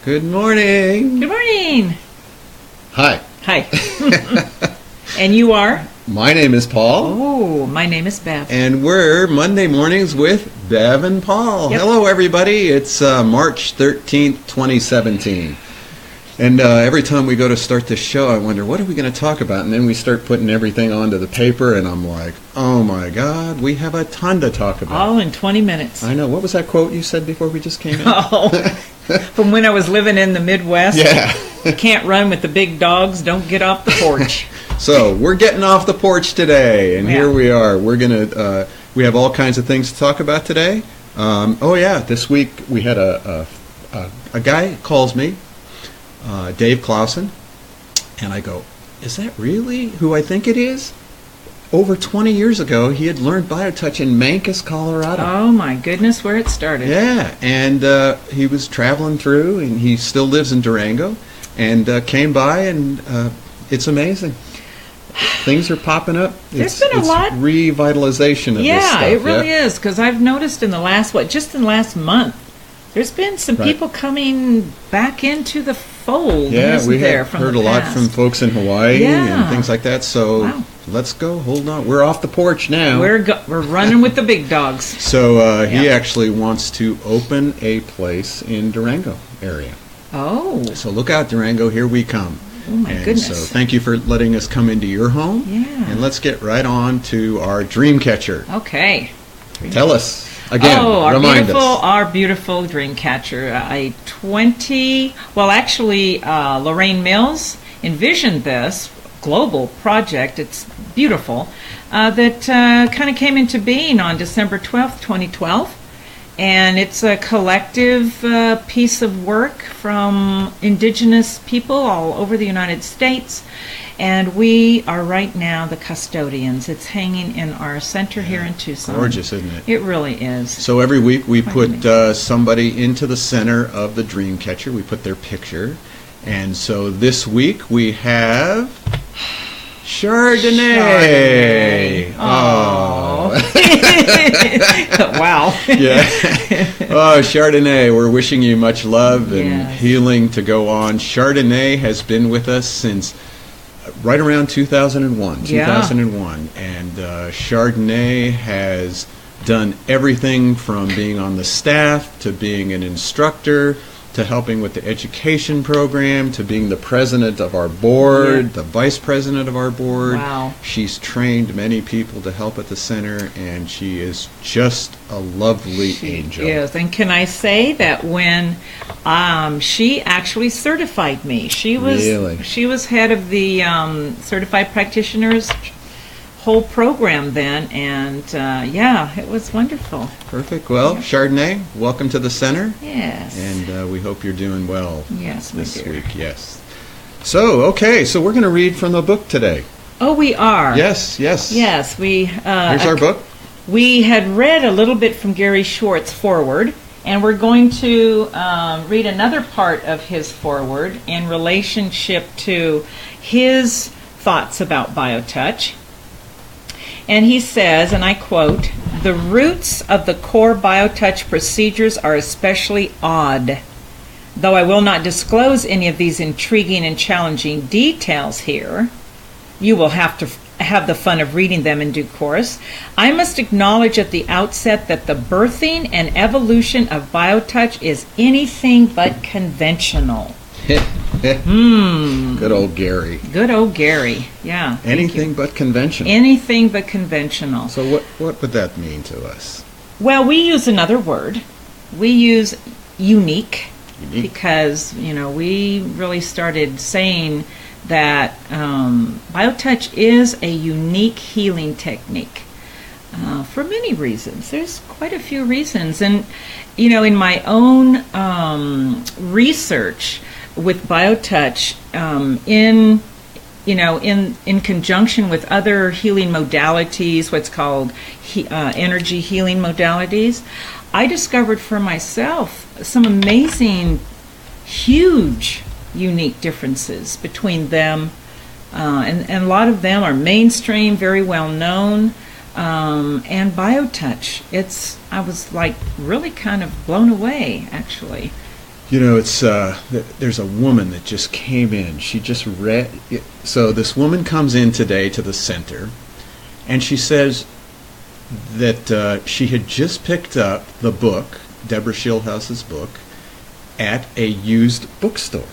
Good morning. Good morning. Hi. Hi. And you are? My name is Paul. Oh, my name is Bev. And we're Monday Mornings with Bev and Paul. Yep. Hello, everybody. It's March 13th, 2017. And every time we go to start the show, I wonder, what are we going to talk about? And then we start putting everything onto the paper, and I'm like, oh, my God, we have a ton to talk about. All in 20 minutes. I know. What was that quote you said before we just came in? Oh, from when I was living in the Midwest. Yeah. You can't run with the big dogs. Don't get off the porch. So we're getting off the porch today, and here we are. We're gonna we have all kinds of things to talk about today. This week we had a guy calls me, Dave Clausen, and I go, is that really who I think it is? Over 20 years ago, he had learned BioTouch in Mancos, Colorado. Oh my goodness, where it started. Yeah, and he was traveling through, and he still lives in Durango, and came by, and it's amazing. Things are popping up. There's been a lot. Revitalization of this stuff. Yeah, it really is, because I've noticed in the last month, there's been some people coming back into the fold. Yeah, we have heard a lot from folks in Hawaii and things like that. So let's go. Hold on. We're off the porch now. We're running with the big dogs. So he actually wants to open a place in Durango area. Oh. So look out, Durango. Here we come. Oh, my goodness. So thank you for letting us come into your home. Yeah. And let's get right on to our DreamCatcher. Okay. Tell us again. Our remind beautiful DreamCatcher. Lorraine Mills envisioned this global project. It's beautiful. That kind of came into being on December 12th, 2012. And it's a collective piece of work from indigenous people all over the United States. And we are right now the custodians. It's hanging in our center here in Tucson. Gorgeous, isn't it? It really is. So every week we put somebody into the center of the DreamCatcher. We put their picture. And so this week we have Chardonai. Oh. Wow. Yeah. Oh, Chardonai, we're wishing you much love and healing to go on. Chardonai has been with us since right around 2001. And Chardonai has done everything from being on the staff to being an instructor to helping with the education program, to being the president of our board, the vice president of our board. Wow. She's trained many people to help at the center, and she is just a lovely angel. Yes, and can I say that when she actually certified me, she was head of the certified practitioners whole program then, and it was wonderful. Perfect. Well, Chardonai, welcome to the center. Yes. And we hope you're doing well this week. Yes. So we're going to read from the book today. Oh, we are. Yes. We here's our book. We had read a little bit from Gary Schwartz's foreword, and we're going to read another part of his foreword in relationship to his thoughts about BioTouch. And he says, and I quote, "The roots of the core BioTouch procedures are especially odd. Though I will not disclose any of these intriguing and challenging details here, you will have to have the fun of reading them in due course. I must acknowledge at the outset that the birthing and evolution of BioTouch is anything but conventional." Good old Gary. Yeah. Anything but conventional. Anything but conventional. So what would that mean to us? Well, we use another word. We use unique. Because, we really started saying that BioTouch is a unique healing technique for many reasons. There's quite a few reasons. And, in my own research with BioTouch, in conjunction with other healing modalities, what's called energy healing modalities, I discovered for myself some amazing, huge, unique differences between them, and a lot of them are mainstream, very well known, and BioTouch. I was like really kind of blown away, actually. it's there's a woman that just came in. She just read. So this woman comes in today to the center, and she says that she had just picked up the book, Deborah Schildhaus's book, at a used bookstore.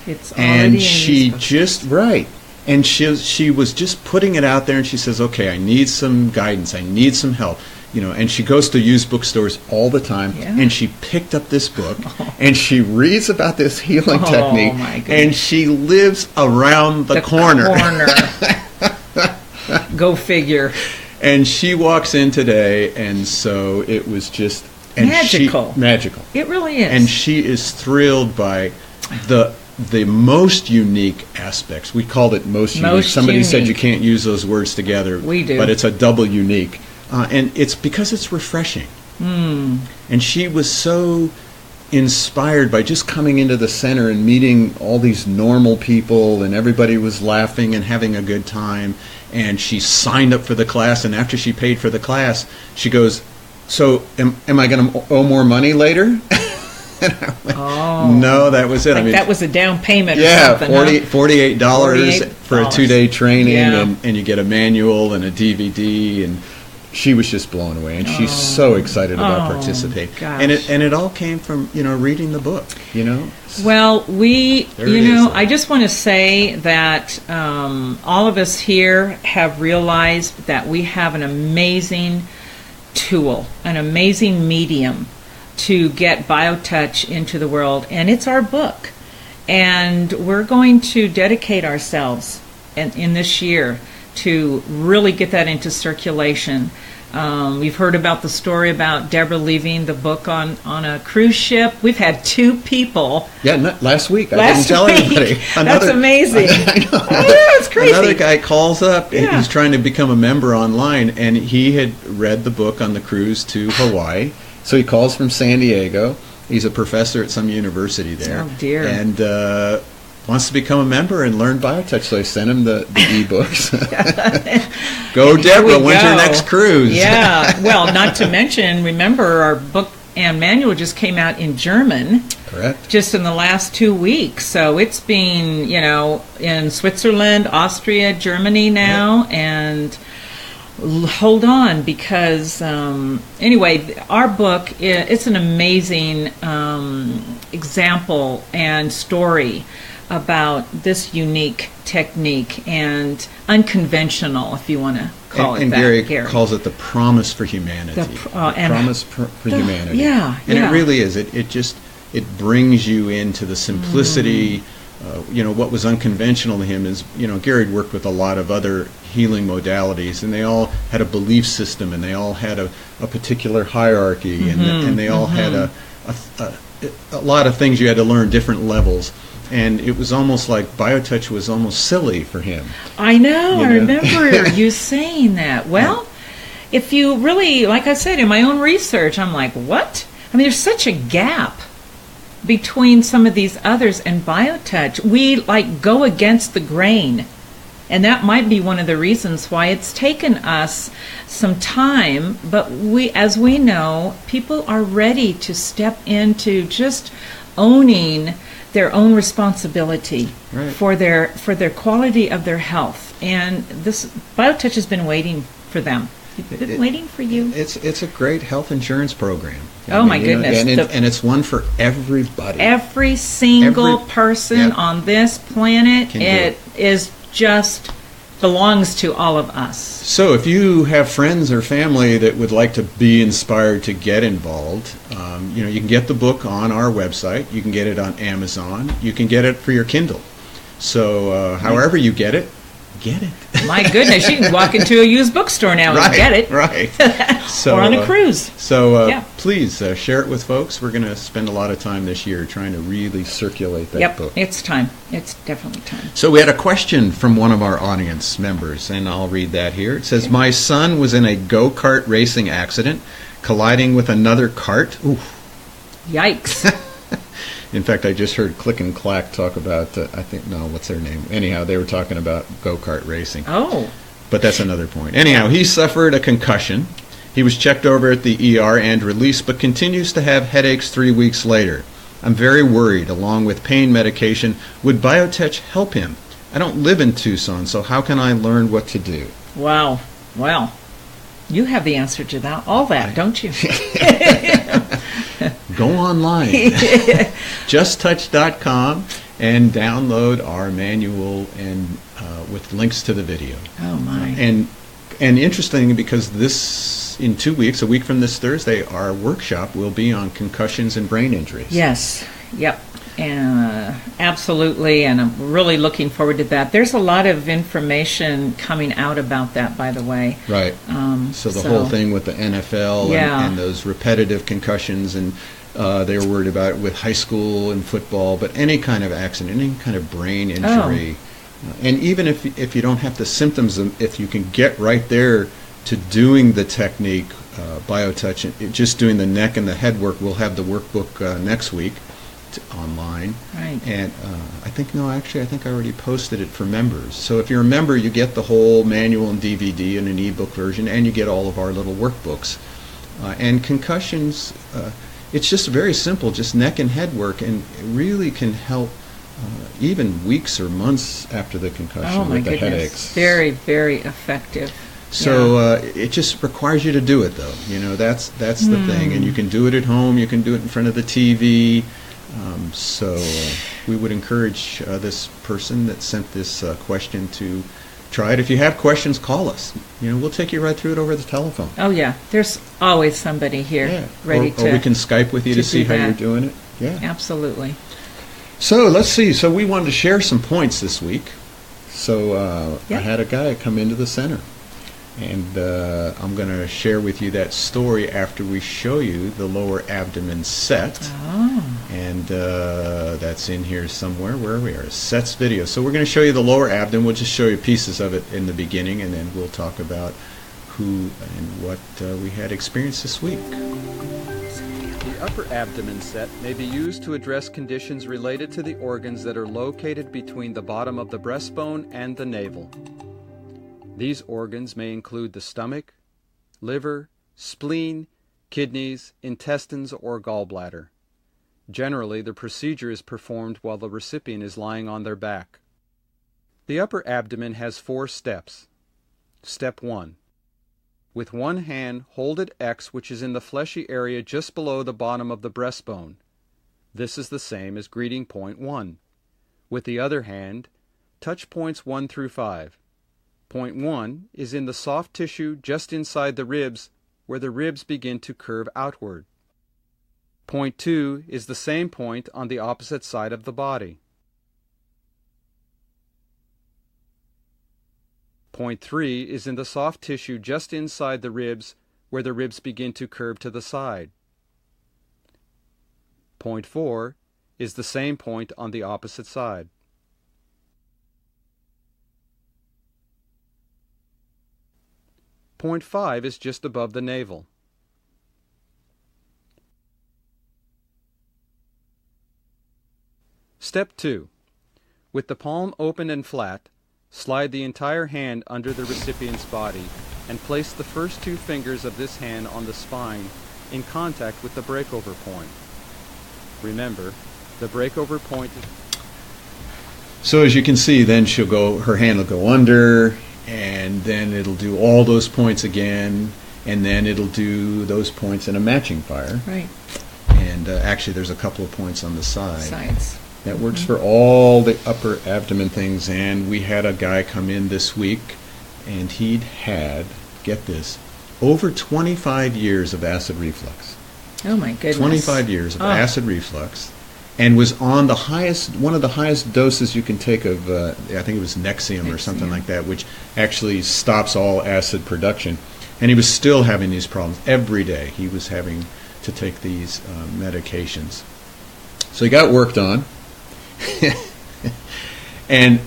It's already and she just right. And she was just putting it out there, and she says, "Okay, I need some guidance. I need some help." And she goes to used bookstores all the time, and she picked up this book, and she reads about this healing technique, and she lives around the corner. Go figure. And she walks in today, and so it was just magical. Magical. It really is. And she is thrilled by the most unique aspects. We called it most unique. Somebody said you can't use those words together. We do. But it's a double unique. And it's because it's refreshing. And she was so inspired by just coming into the center and meeting all these normal people, and everybody was laughing and having a good time. And she signed up for the class, and after she paid for the class, she goes, "So am I going to owe more money later?" And I went, no, that was it. Like that was a down payment or something. $48 for a 2-day training, and you get a manual and a DVD, and she was just blown away, and she's so excited about participating. Gosh. And it all came from reading the book. Well, I just want to say that all of us here have realized that we have an amazing tool, an amazing medium to get BioTouch into the world, and it's our book. And we're going to dedicate ourselves in this year to really get that into circulation. We've heard about the story about Deborah leaving the book on a cruise ship. We've had 2 people. Yeah, last week. I didn't tell anybody. That's amazing. I know. It's crazy. Another guy calls up. He's trying to become a member online, and he had read the book on the cruise to Hawaii. So he calls from San Diego. He's a professor at some university there. Oh, dear. And wants to become a member and learn BioTouch. So I sent him the e-books. Go, Deborah. When's your next cruise? Yeah. Well, not to mention, remember, our book and manual just came out in German. Correct. Just in the last 2 weeks. So it's been, in Switzerland, Austria, Germany now, and hold on, because anyway, our book, it's an amazing example and story about this unique technique, and unconventional, if you want to call it that. And Gary calls it the promise for humanity. Promise for humanity. Yeah, and it really is. It brings you into the simplicity. What was unconventional to him is, Gary worked with a lot of other healing modalities, and they all had a belief system, and they all had a particular hierarchy, and they all had a lot of things you had to learn, different levels. And it was almost like BioTouch was almost silly for him. I know. I remember you saying that. Well, if you really, like I said, in my own research, I'm like, what? I mean, there's such a gap between some of these others and BioTouch. We go against the grain, and that might be one of the reasons why it's taken us some time. But as we know, people are ready to step into just owning their own responsibility for their quality of their health, and this BioTouch has been waiting for them. It's been waiting for you. It's a great health insurance program. My goodness! And it's one for everybody. Every single person on this planet. It is just belongs to all of us. So if you have friends or family that would like to be inspired to get involved, you can get the book on our website. You can get it on Amazon. You can get it for your Kindle. So however you get it. My goodness, you can walk into a used bookstore now and get it. Right. Or on a cruise. So please share it with folks. We're going to spend a lot of time this year trying to really circulate that book. It's time. It's definitely time. So we had a question from one of our audience members, and I'll read that here. It says, My son was in a go-kart racing accident, colliding with another cart. Ooh. Yikes. In fact, I just heard Click and Clack talk about, what's their name? Anyhow, they were talking about go-kart racing. Oh. But that's another point. Anyhow, he suffered a concussion. He was checked over at the ER and released, but continues to have headaches 3 weeks later. I'm very worried. Along with pain medication, would BioTouch help him? I don't live in Tucson, so how can I learn what to do? Wow. Well, you have the answer to all that, don't you? Go online, justtouch.com, and download our manual and with links to the video. Oh my! And interesting, because in 2 weeks, a week from this Thursday, our workshop will be on concussions and brain injuries. Yes. Yep. Absolutely, and I'm really looking forward to that. There's a lot of information coming out about that, by the way. Right. So the whole thing with the NFL and those repetitive concussions, and they were worried about it with high school and football, but any kind of accident, any kind of brain injury, and even if you don't have the symptoms, if you can get right there to doing the technique, BioTouch, just doing the neck and the head work. We'll have the workbook next week online, right? And I think I already posted it for members. So if you're a member, you get the whole manual and DVD and an ebook version, and you get all of our little workbooks. And concussions, it's just very simple, just neck and head work, and it really can help even weeks or months after the concussion with the headaches. Very, very effective. So it just requires you to do it, though. That's the thing, and you can do it at home. You can do it in front of the TV. So we would encourage this person that sent this question to try it. If you have questions, call us. We'll take you right through it over the telephone. Oh yeah, there's always somebody here ready to. Or we can Skype with you to see how you're doing it. Yeah, absolutely. So let's see. So we wanted to share some points this week. So I had a guy come into the center. And I'm going to share with you that story after we show you the lower abdomen set. Oh. And that's in here somewhere. Where we are, sets video. So we're going to show you the lower abdomen. We'll just show you pieces of it in the beginning, and then we'll talk about who and what we had experienced this week. The upper abdomen set may be used to address conditions related to the organs that are located between the bottom of the breastbone and the navel. These organs may include the stomach, liver, spleen, kidneys, intestines, or gallbladder. Generally, the procedure is performed while the recipient is lying on their back. The upper abdomen has 4 steps. Step 1. With one hand, hold at X, which is in the fleshy area just below the bottom of the breastbone. This is the same as greeting point 1. With the other hand, touch points 1 through 5. Point 1 is in the soft tissue just inside the ribs, where the ribs begin to curve outward. Point 2 is the same point on the opposite side of the body. Point 3 is in the soft tissue just inside the ribs, where the ribs begin to curve to the side. Point 4 is the same point on the opposite side. Point 5 is just above the navel. Step 2. With the palm open and flat, slide the entire hand under the recipient's body and place the first 2 fingers of this hand on the spine in contact with the breakover point. Remember, the breakover point is... So as you can see, then her hand will go under, and then it'll do all those points again, and then it'll do those points in a matching fire. Right. And actually there's a couple of points on the sides. That works Mm-hmm. for all the upper abdomen things. And we had a guy come in this week, and he'd had, get this, over 25 years of acid reflux. Oh my goodness. 25 years of acid reflux. And was on one of the highest doses you can take of, I think it was Nexium or something like that, which actually stops all acid production. And he was still having these problems every day. He was having to take these medications. So he got worked on. And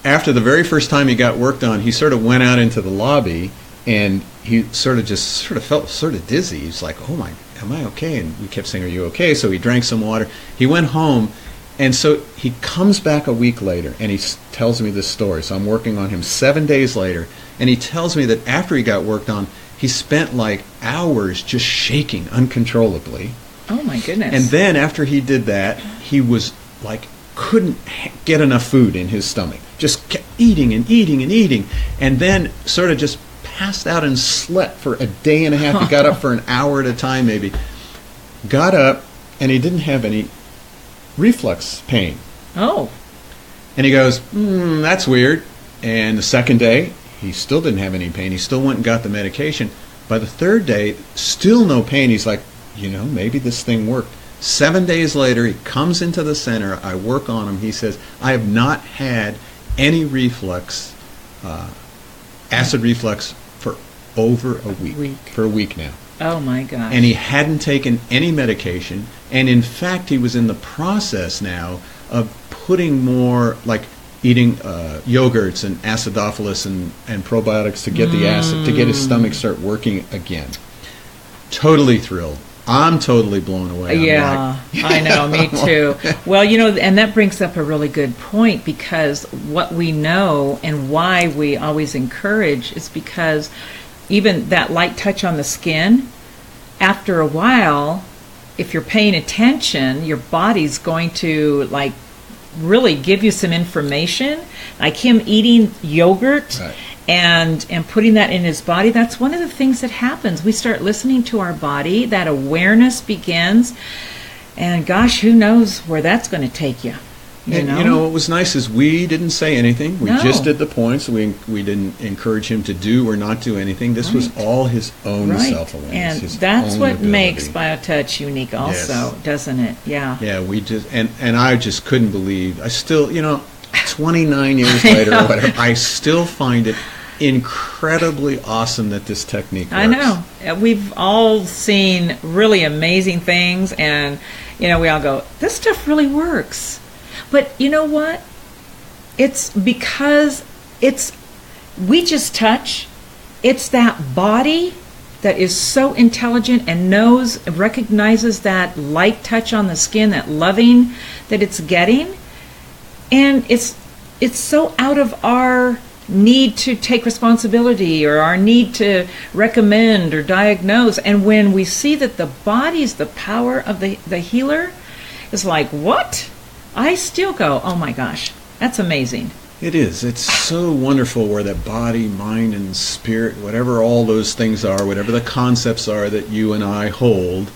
after the very first time he got worked on, he sort of went out into the lobby, and he sort of felt sort of dizzy. He's like, oh my, am I okay? And we kept saying, are you okay? So he drank some water. He went home, and so he comes back a week later, and he tells me this story. So I'm working on him 7 days later, and he tells me that after he got worked on, he spent like hours just shaking uncontrollably. Oh my goodness. And then after he did that, he was like, couldn't get enough food in his stomach. Just kept eating and eating and eating. And then sort of just passed out and slept for a day and a half. He got up for an hour at a time maybe. Got up, and he didn't have any reflux pain. Oh. And he goes, that's weird. And the second day, he still didn't have any pain. He still went and got the medication. By the third day, still no pain. He's like, maybe this thing worked. 7 days later, he comes into the center. I work on him. He says, I have not had any reflux, acid reflux, for over a week. For a week now. Oh my gosh. And he hadn't taken any medication. And in fact, he was in the process now of putting more, like eating yogurts and acidophilus and probiotics to get the acid, to get his stomach start working again. Totally thrilled. I'm totally blown away. Yeah, I know, me too. Well, and that brings up a really good point, because what we know and why we always encourage is because even that light touch on the skin, after a while, if you're paying attention, your body's going to really give you some information. Like him eating yogurt. Right. And putting that in his body, that's one of the things that happens. We start listening to our body, that awareness begins, and gosh, who knows where that's going to take you. What was nice is we didn't say anything. We just did the points. We didn't encourage him to do or not do anything. This was all his own self-awareness. And that's what makes BioTouch unique also, doesn't it? Yeah. Yeah, we just, and I just couldn't believe, I still, 29 years later or whatever, I still find it incredibly awesome that this technique works. I know. We've all seen really amazing things, and we all go, this stuff really works. But you know what? It's because we just touch. It's that body that is so intelligent and recognizes that light touch on the skin, that loving that it's getting. And it's so out of our need to take responsibility or our need to recommend or diagnose. And when we see that the body's the power of the healer, it's like, what? I still go, oh my gosh, that's amazing. It is. It's so wonderful where that body, mind, and spirit, whatever all those things are, whatever the concepts are that you and I hold,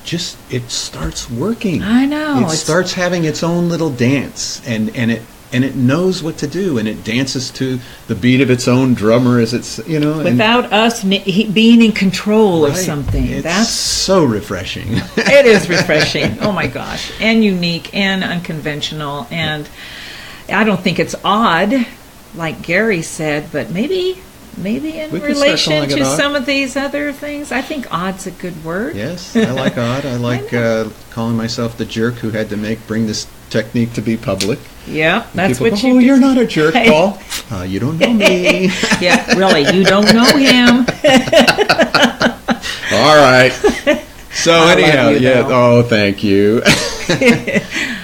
just it starts working. I know. It starts having its own little dance, and it knows what to do, and it dances to the beat of its own drummer as it's, without us being in control of something. That's so refreshing. It is refreshing. Oh my gosh. And unique and unconventional, and I don't think it's odd, like Gary said, but maybe in relation to some of these other things. I think odd's a good word. Yes, I like odd. I like calling myself the jerk who had to bring this technique to be public. Yeah, that's what you. Oh, you're not a jerk, Paul. You don't know me. Yeah, really, you don't know him. All right. So anyhow, oh, thank you.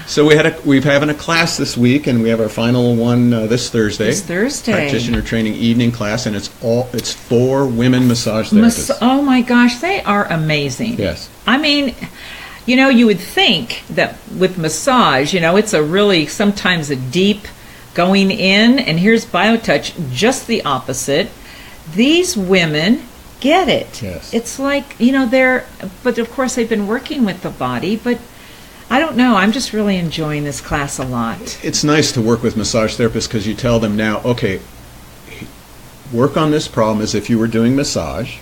So we're having a class this week, and we have our final one this Thursday. This Thursday, practitioner training evening class, and it's for women massage therapists. Oh my gosh, they are amazing. Yes. I mean, you would think that with massage, it's a really sometimes a deep going in, and here's BioTouch, just the opposite. These women get it. Yes. It's like, but of course they've been working with the body, but I don't know. I'm just really enjoying this class a lot. It's nice to work with massage therapists because you tell them now, okay, work on this problem as if you were doing massage,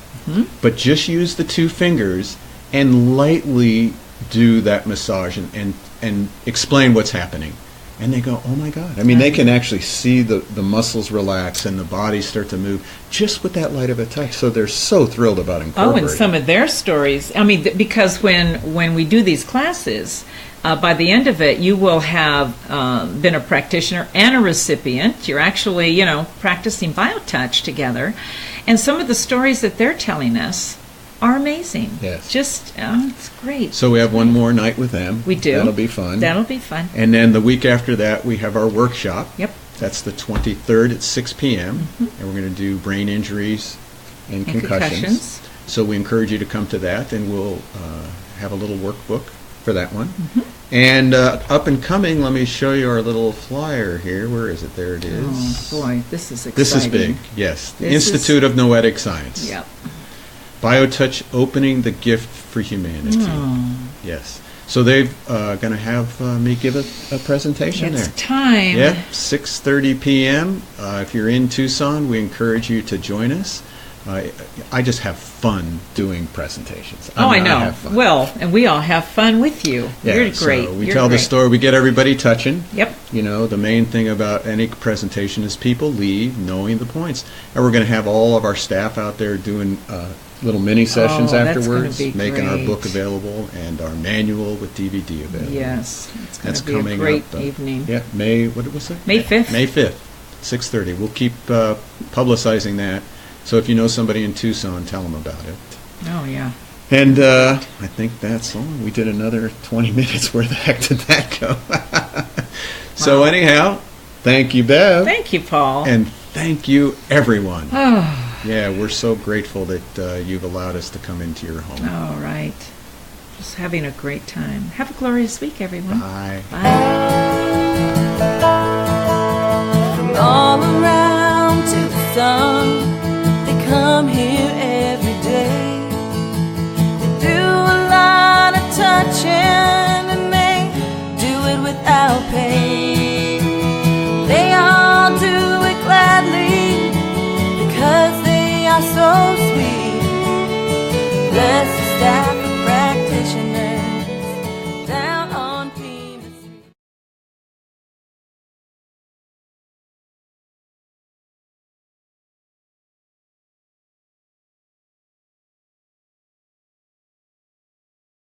but just use the two fingers and lightly do that massage and explain what's happening. And they go, oh my God. I mean, they can actually see the muscles relax and the body start to move just with that light of a touch. So they're so thrilled about incorporating. Oh, and some of their stories. I mean, because when we do these classes, by the end of it, you will have been a practitioner and a recipient. You're actually, practicing BioTouch together. And some of the stories that they're telling us are amazing. Yes. Just, it's great. So we have one more night with them. We do. That'll be fun. That'll be fun. And then the week after that, we have our workshop. Yep. That's the 23rd at 6 p.m. And we're going to do brain injuries and concussions. So we encourage you to come to that, and we'll have a little workbook for that one. And up and coming, let me show you our little flyer here. Where is it? There it is. Oh, boy, this is exciting. This is big, yes. The This Institute of Noetic Science. Yep. BioTouch opening the gift for humanity. Yes. So they're going to have me give a presentation It's there. time. Yep, 6:30 p.m. If you're in Tucson, we encourage you to join us. I just have fun doing presentations. I know. have fun. Well, and we all have fun with you. Yeah, You're great. So we You're tell the great. story. We get everybody touching. Yep. You know, the main thing about any presentation is people leave knowing the points. And we're going to have all of our staff out there doing little mini sessions Oh, that's gonna afterwards, be making our great. book available and our manual with DVD available. Yes. It's going That's to be a coming great up. evening. Yeah, May, what was it? May 5th. May 5th, 6:30. We'll keep publicizing that. So if you know somebody in Tucson, tell them about it. Oh, yeah. And I think that's all. We did another 20 minutes. Where the heck did that go? So Wow. anyhow, thank you, Bev. Thank you, Paul. And thank you, everyone. Oh, Yeah, we're so grateful that you've allowed us to come into your home. all right. Just having a great time. Have a glorious week, everyone. Bye. From all around Tucson, they come here every day. They do a lot of touching.